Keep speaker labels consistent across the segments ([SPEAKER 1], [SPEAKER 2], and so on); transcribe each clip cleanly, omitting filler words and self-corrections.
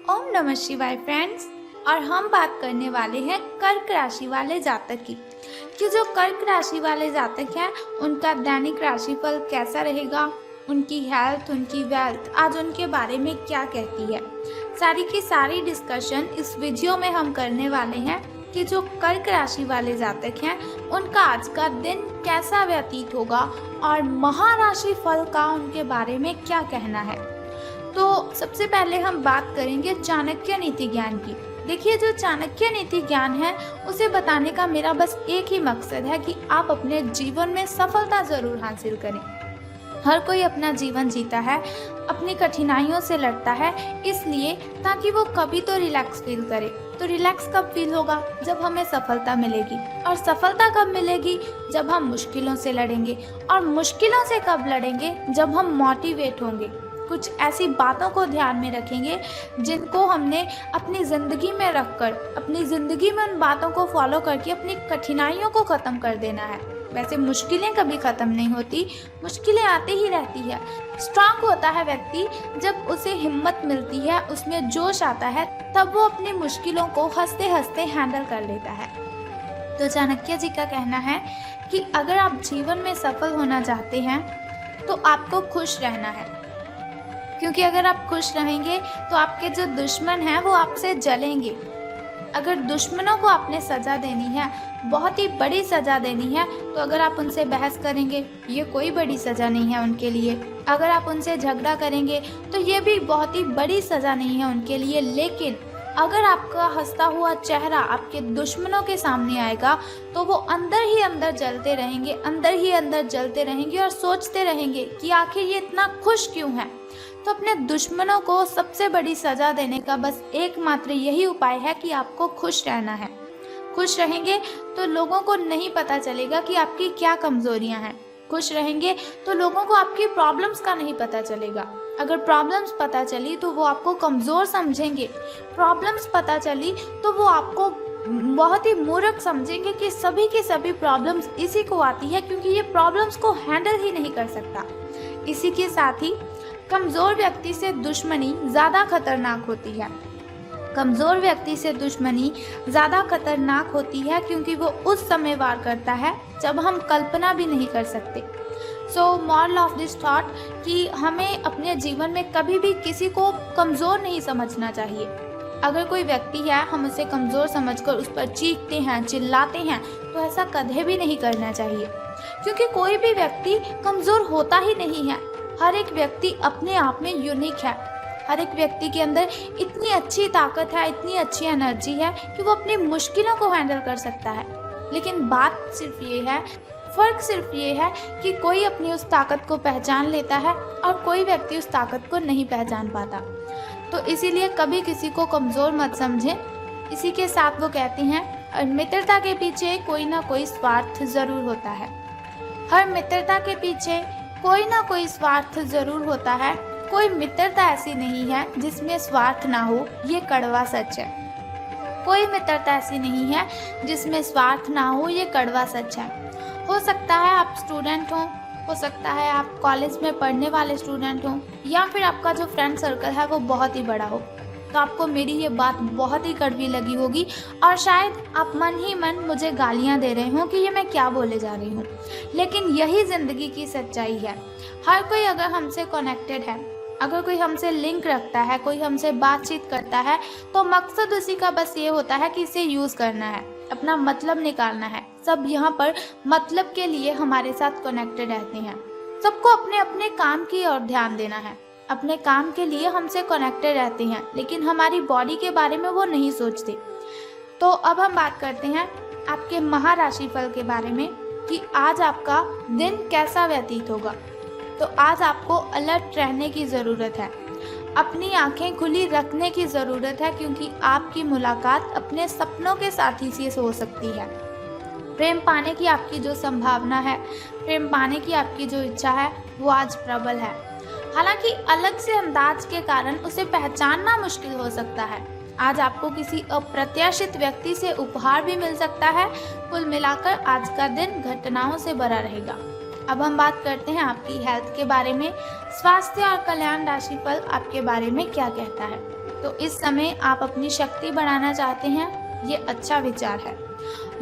[SPEAKER 1] ओम नमः शिवाय फ्रेंड्स। और हम बात करने वाले हैं कर्क राशि वाले जातक की कि जो कर्क राशि वाले जातक हैं उनका दैनिक राशिफल कैसा रहेगा, उनकी हेल्थ, उनकी वेल्थ आज उनके बारे में क्या कहती है। सारी की सारी डिस्कशन इस वीडियो में हम करने वाले हैं कि जो कर्क राशि वाले जातक हैं उनका आज का दिन कैसा व्यतीत होगा और महाराशि फल का उनके बारे में क्या कहना है। तो सबसे पहले हम बात करेंगे चाणक्य नीति ज्ञान की। देखिए, जो चाणक्य नीति ज्ञान है उसे बताने का मेरा बस एक ही मकसद है कि आप अपने जीवन में सफलता जरूर हासिल करें। हर कोई अपना जीवन जीता है, अपनी कठिनाइयों से लड़ता है, इसलिए ताकि वो कभी तो रिलैक्स फील करे। तो रिलैक्स कब फील होगा? जब हमें सफलता मिलेगी। और सफलता कब मिलेगी? जब हम मुश्किलों से लड़ेंगे। और मुश्किलों से कब लड़ेंगे? जब हम मोटिवेट होंगे, कुछ ऐसी बातों को ध्यान में रखेंगे जिनको हमने अपनी ज़िंदगी में रखकर, अपनी ज़िंदगी में उन बातों को फॉलो करके अपनी कठिनाइयों को ख़त्म कर देना है। वैसे मुश्किलें कभी ख़त्म नहीं होती, मुश्किलें आती ही रहती है। स्ट्रांग होता है व्यक्ति जब उसे हिम्मत मिलती है, उसमें जोश आता है, तब वो अपनी मुश्किलों को हंसते हंसते हैंडल कर लेता है। तो चाणक्य जी का कहना है कि अगर आप जीवन में सफल होना चाहते हैं तो आपको खुश रहना है, क्योंकि अगर आप खुश रहेंगे तो आपके जो दुश्मन हैं वो आपसे जलेंगे। अगर दुश्मनों को आपने सज़ा देनी है, बहुत ही बड़ी सज़ा देनी है, तो अगर आप उनसे बहस करेंगे ये कोई बड़ी सज़ा नहीं है उनके लिए। अगर आप उनसे झगड़ा करेंगे तो ये भी बहुत ही बड़ी सज़ा नहीं है उनके लिए। लेकिन अगर आपका हंसता हुआ चेहरा आपके दुश्मनों के सामने आएगा तो वो अंदर ही अंदर जलते रहेंगे, अंदर ही अंदर जलते रहेंगे और सोचते रहेंगे कि आखिर ये इतना खुश क्यों है। तो अपने दुश्मनों को सबसे बड़ी सज़ा देने का बस एकमात्र यही उपाय है कि आपको खुश रहना है। खुश रहेंगे तो लोगों को नहीं पता चलेगा कि आपकी क्या कमज़ोरियां हैं। खुश रहेंगे तो लोगों को आपकी प्रॉब्लम्स का नहीं पता चलेगा। अगर प्रॉब्लम्स पता चली तो वो आपको कमज़ोर समझेंगे। प्रॉब्लम्स पता चली तो वो आपको बहुत ही मूर्ख समझेंगे कि सभी की सभी प्रॉब्लम्स इसी को आती है, क्योंकि ये प्रॉब्लम्स को हैंडल ही नहीं कर सकता। इसी के साथ ही कमज़ोर व्यक्ति से दुश्मनी ज़्यादा खतरनाक होती है। कमज़ोर व्यक्ति से दुश्मनी ज़्यादा खतरनाक होती है क्योंकि वो उस समय वार करता है जब हम कल्पना भी नहीं कर सकते। So moral of this thought कि हमें अपने जीवन में कभी भी किसी को कमज़ोर नहीं समझना चाहिए। अगर कोई व्यक्ति है, हम उसे कमज़ोर समझकर उस पर चीखते हैं, चिल्लाते हैं, तो ऐसा कभी भी नहीं करना चाहिए, क्योंकि कोई भी व्यक्ति कमज़ोर होता ही नहीं है। हर एक व्यक्ति अपने आप में यूनिक है। हर एक व्यक्ति के अंदर इतनी अच्छी ताकत है, इतनी अच्छी एनर्जी है कि वो अपनी मुश्किलों को हैंडल कर सकता है। लेकिन बात सिर्फ ये है, फ़र्क सिर्फ ये है कि कोई अपनी उस ताकत को पहचान लेता है और कोई व्यक्ति उस ताकत को नहीं पहचान पाता। तो इसीलिए कभी किसी को कमज़ोर मत समझें। इसी के साथ वो कहते हैं, मित्रता के पीछे कोई ना कोई स्वार्थ ज़रूर होता है। हर मित्रता के पीछे कोई ना कोई स्वार्थ ज़रूर होता है। कोई मित्रता ऐसी नहीं है जिसमें स्वार्थ ना हो, ये कड़वा सच है। कोई मित्रता ऐसी नहीं है जिसमें स्वार्थ ना हो, ये कड़वा सच है। हो सकता है आप स्टूडेंट हो सकता है आप कॉलेज में पढ़ने वाले स्टूडेंट हों, या फिर आपका जो फ्रेंड सर्कल है वो बहुत ही बड़ा हो, तो आपको मेरी ये बात बहुत ही कड़वी लगी होगी और शायद आप मन ही मन मुझे गालियाँ दे रहे हों कि ये मैं क्या बोले जा रही हूँ। लेकिन यही ज़िंदगी की सच्चाई है। हर कोई अगर हमसे कनेक्टेड है, अगर कोई हमसे लिंक रखता है, कोई हमसे बातचीत करता है, तो मकसद उसी का बस ये होता है कि इसे यूज़ करना है, अपना मतलब निकालना है। सब यहाँ पर मतलब के लिए हमारे साथ कनेक्टेड रहते हैं। सबको अपने अपने काम की ओर ध्यान देना है, अपने काम के लिए हमसे कनेक्टेड रहते हैं, लेकिन हमारी बॉडी के बारे में वो नहीं सोचते। तो अब हम बात करते हैं आपके महाराशि फल के बारे में कि आज आपका दिन कैसा व्यतीत होगा। तो आज आपको अलर्ट रहने की ज़रूरत है, अपनी आंखें खुली रखने की ज़रूरत है, क्योंकि आपकी मुलाकात अपने सपनों के साथी से हो सकती है। प्रेम पाने की आपकी जो संभावना है, प्रेम पाने की आपकी जो इच्छा है, वो आज प्रबल है। हालांकि अलग से अंदाज के कारण उसे पहचानना मुश्किल हो सकता है। आज आपको किसी अप्रत्याशित व्यक्ति से उपहार भी मिल सकता है। कुल मिलाकर आज का दिन घटनाओं से भरा रहेगा। अब हम बात करते हैं आपकी हेल्थ के बारे में। स्वास्थ्य और कल्याण राशिफल आपके बारे में क्या कहता है? तो इस समय आप अपनी शक्ति बढ़ाना चाहते हैं, ये अच्छा विचार है।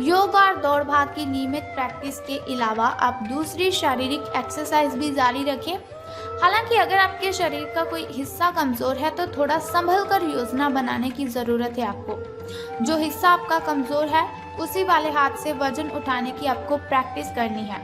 [SPEAKER 1] योग और दौड़ भाग की नियमित प्रैक्टिस के अलावा आप दूसरी शारीरिक एक्सरसाइज भी जारी रखें। हालांकि अगर आपके शरीर का कोई हिस्सा कमजोर है तो थोड़ा संभल कर योजना बनाने की ज़रूरत है आपको। जो हिस्सा आपका कमजोर है उसी वाले हाथ से वजन उठाने की आपको प्रैक्टिस करनी है।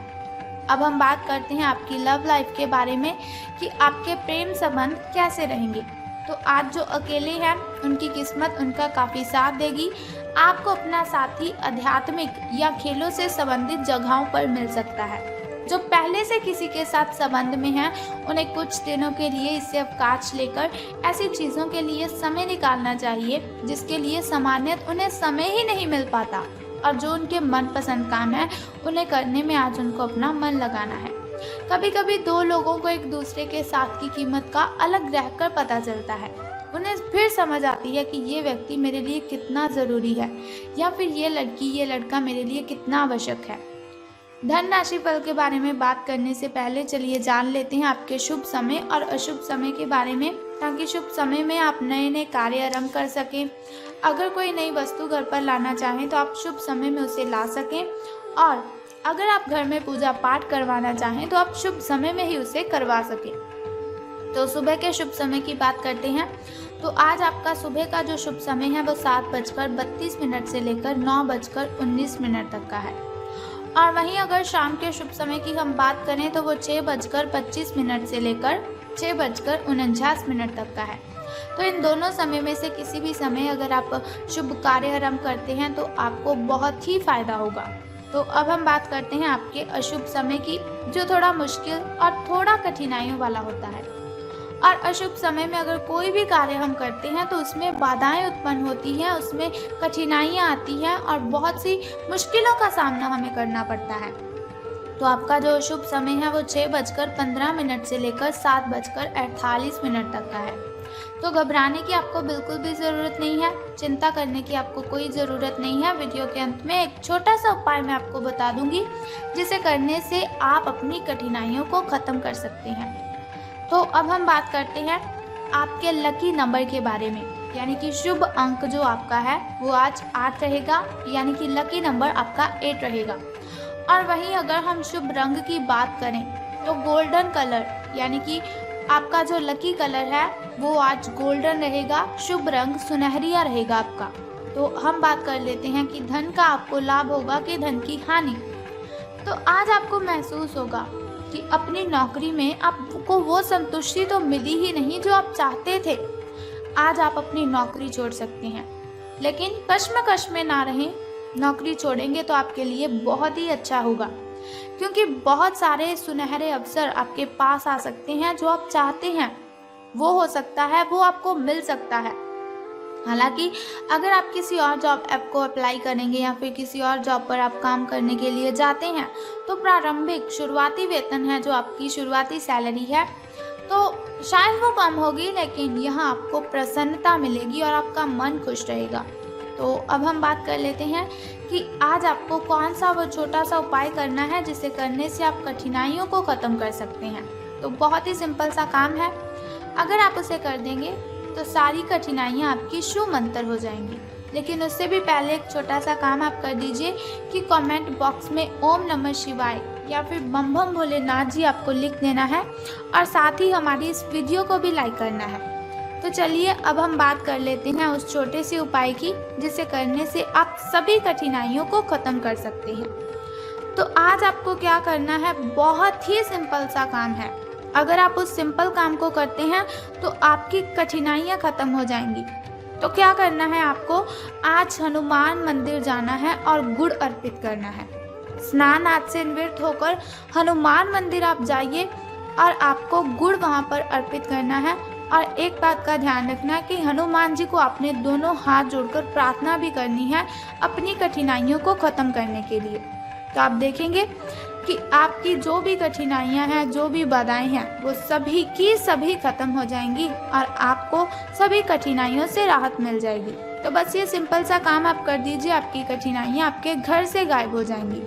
[SPEAKER 1] अब हम बात करते हैं आपकी लव लाइफ के बारे में कि आपके प्रेम संबंध कैसे रहेंगे। तो आज जो अकेले हैं उनकी किस्मत उनका काफ़ी साथ देगी। आपको अपना साथी आध्यात्मिक या खेलों से संबंधित जगहों पर मिल सकता है। जो पहले से किसी के साथ संबंध में हैं उन्हें कुछ दिनों के लिए इससे अवकाश लेकर ऐसी चीज़ों के लिए समय निकालना चाहिए जिसके लिए सामान्यतः उन्हें समय ही नहीं मिल पाता, और जो उनके मनपसंद काम है उन्हें करने में आज उनको अपना मन लगाना है। कभी कभी दो लोगों को एक दूसरे के साथ की कीमत का अलग रहकर पता चलता है। उन्हें फिर समझ आती है कि ये व्यक्ति मेरे लिए कितना ज़रूरी है, या फिर ये लड़की ये लड़का मेरे लिए कितना आवश्यक है। धन राशि फल के बारे में बात करने से पहले चलिए जान लेते हैं आपके शुभ समय और अशुभ समय के बारे में, ताकि शुभ समय में आप नए नए कार्य आरंभ कर सकें। अगर कोई नई वस्तु घर पर लाना चाहें तो आप शुभ समय में उसे ला सकें, और अगर आप घर में पूजा पाठ करवाना चाहें तो आप शुभ समय में ही उसे करवा सकें। तो सुबह के शुभ समय की बात करते हैं। तो आज आपका सुबह का जो शुभ समय है वो 7:32 से लेकर 9:19 तक का है। और वहीं अगर शाम के शुभ समय की हम बात करें तो वो 6:25 से लेकर 6:49 तक का है। तो इन दोनों समय में से किसी भी समय अगर आप शुभ कार्य आरंभ करते हैं तो आपको बहुत ही फायदा होगा। तो अब हम बात करते हैं आपके अशुभ समय की, जो थोड़ा मुश्किल और थोड़ा कठिनाइयों वाला होता है। और अशुभ समय में अगर कोई भी कार्य हम करते हैं तो उसमें बाधाएं उत्पन्न होती हैं, उसमें कठिनाइयां आती हैं और बहुत सी मुश्किलों का सामना हमें करना पड़ता है। तो आपका जो शुभ समय है वो 6:15 से लेकर 7:48 तक का है। तो घबराने की आपको बिल्कुल भी ज़रूरत नहीं है, चिंता करने की आपको कोई ज़रूरत नहीं है। वीडियो के अंत में एक छोटा सा उपाय मैं आपको बता दूंगी, जिसे करने से आप अपनी कठिनाइयों को ख़त्म कर सकते हैं। तो अब हम बात करते हैं आपके लकी नंबर के बारे में, यानी कि शुभ अंक जो आपका है वो आज 8 रहेगा, यानी कि लकी नंबर आपका 8 रहेगा। और वहीं अगर हम शुभ रंग की बात करें तो गोल्डन कलर, यानी कि आपका जो लकी कलर है वो आज गोल्डन रहेगा। शुभ रंग सुनहरिया रहेगा आपका। तो हम बात कर लेते हैं कि धन का आपको लाभ होगा कि धन की हानि। तो आज आपको महसूस होगा कि अपनी नौकरी में आपको वो संतुष्टि तो मिली ही नहीं जो आप चाहते थे। आज आप अपनी नौकरी छोड़ सकते हैं, लेकिन कश्मकश में ना रहें। नौकरी छोड़ेंगे तो आपके लिए बहुत ही अच्छा होगा, क्योंकि बहुत सारे सुनहरे अवसर आपके पास आ सकते हैं। जो आप चाहते हैं वो हो सकता है, वो आपको मिल सकता है। हालांकि अगर आप किसी और जॉब ऐप को अप्लाई करेंगे या फिर किसी और जॉब पर आप काम करने के लिए जाते हैं तो प्रारंभिक शुरुआती वेतन है, जो आपकी शुरुआती सैलरी है, तो शायद वो कम होगी, लेकिन यहाँ आपको प्रसन्नता मिलेगी और आपका मन खुश रहेगा। तो अब हम बात कर लेते हैं कि आज आपको कौन सा वो छोटा सा उपाय करना है जिसे करने से आप कठिनाइयों को ख़त्म कर सकते हैं। तो बहुत ही सिंपल सा काम है, अगर आप उसे कर देंगे तो सारी कठिनाइयाँ आपकी शूमंतर हो जाएंगी। लेकिन उससे भी पहले एक छोटा सा काम आप कर दीजिए कि कमेंट बॉक्स में ओम नमः शिवाय या फिर बम बम भोलेनाथ जी आपको लिख देना है, और साथ ही हमारी इस वीडियो को भी लाइक करना है। तो चलिए अब हम बात कर लेते हैं उस छोटे से उपाय की, जिसे करने से आप सभी कठिनाइयों को ख़त्म कर सकते हैं। तो आज आपको क्या करना है, बहुत ही सिंपल सा काम है। अगर आप उस सिंपल काम को करते हैं तो आपकी कठिनाइयाँ ख़त्म हो जाएंगी। तो क्या करना है, आपको आज हनुमान मंदिर जाना है और गुड़ अर्पित करना है। स्नान आदि से निवृत्त होकर हनुमान मंदिर आप जाइए और आपको गुड़ वहाँ पर अर्पित करना है। और एक बात का ध्यान रखना कि हनुमान जी को आपने दोनों हाथ जोड़कर प्रार्थना भी करनी है अपनी कठिनाइयों को ख़त्म करने के लिए। तो आप देखेंगे कि आपकी जो भी कठिनाइयां हैं, जो भी बाधाएं हैं, वो सभी की सभी खत्म हो जाएंगी और आपको सभी कठिनाइयों से राहत मिल जाएगी। तो बस ये सिंपल सा काम आप कर दीजिए, आपकी कठिनाइयां आपके घर से गायब हो जाएंगी।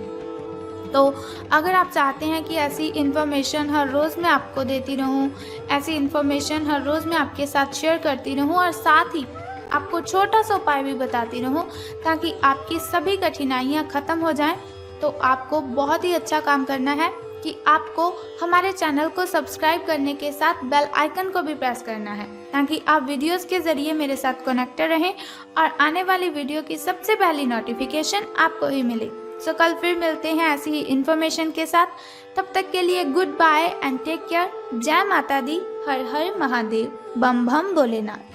[SPEAKER 1] तो अगर आप चाहते हैं कि ऐसी इन्फॉर्मेशन हर रोज़ मैं आपको देती रहूं, ऐसी इन्फॉर्मेशन हर रोज़ मैं आपके साथ शेयर करती रहूं और साथ ही आपको छोटा सा उपाय भी बताती रहूं ताकि आपकी सभी कठिनाइयां ख़त्म हो जाएं, तो आपको बहुत ही अच्छा काम करना है कि आपको हमारे चैनल को सब्सक्राइब करने के साथ बेल आइकन को भी प्रेस करना है ताकि आप वीडियोस के ज़रिए मेरे साथ कनेक्टेड रहें और आने वाली वीडियो की सबसे पहली नोटिफिकेशन आपको ही मिले। सो कल फिर मिलते हैं ऐसी ही इन्फॉर्मेशन के साथ। तब तक के लिए good bye and take care. जय माता दी, हर हर महादेव, बम बम भोलेनाथ।